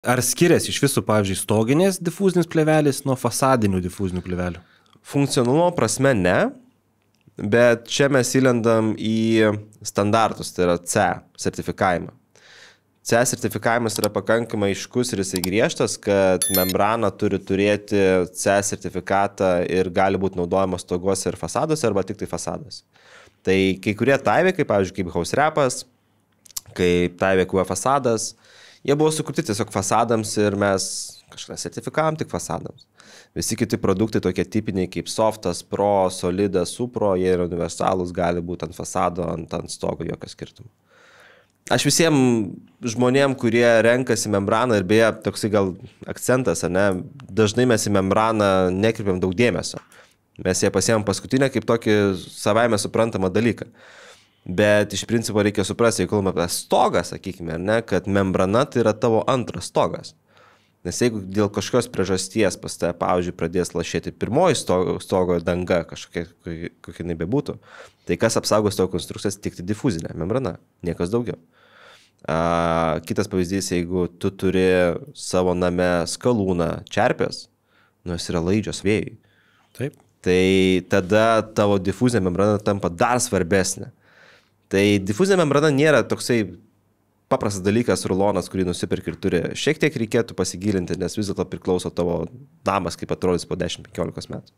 Ar skiriasi iš visų, pavyzdžiui, stoginės difuzinis plėvelis nuo fasadinių difuzinių plėvelių? Funkcionalumo prasme ne, bet čia mes įlendam į standartus, tai yra C sertifikavimą. C sertifikavimas yra pakankamai aiškus ir jisai griežtas, kad membrana turi turėti C sertifikatą ir gali būti naudojamas stoguose ir fasaduose arba tik tai fasaduose. Tai kai kurie taivė, kaip pavyzdžiui, kaip house wrapas, kaip taivė QA fasadas, jie buvo sukurti tiesiog fasadams ir mes kažką sertifikavom tik fasadams. Visi kiti produktai tokie tipiniai kaip softas, pro, solidas, supro, jie yra universalūs, gali būti ant fasado, ant stogo, jokio skirtumo. Aš visiems žmonėm, kurie renkasi membraną ir beje, toksai gal akcentas, ne, dažnai mes į membraną nekreipiam daug dėmesio. Mes ją pasiėmėm paskutinę kaip tokį savaime suprantamą dalyką. Bet iš principo reikia suprasti, jeigu kalbame apie stogą, sakykime, ne, kad membrana tai yra tavo antras stogas. Nes jeigu dėl kažkokios priežasties pas tave, pavyzdžiui, pradės lašėti pirmoji stogo danga, kokia nebebūtų, tai kas apsaugos tavo konstrukcijas, tik tai difuzinė membrana, niekas daugiau. Kitas pavyzdys, jeigu tu turi savo name skalūną, čerpės, jis yra laidžios vėjai. Taip. Tai tada tavo difuzinė membrana tampa dar svarbesnė. Tai difuzinė membrana nėra toksai paprastas dalykas, rulonas, kurį nusipirki ir turi. Šiek tiek reikėtų pasigilinti, nes vis dėlto priklauso tavo namas, kaip atrodys po 10-15 metų.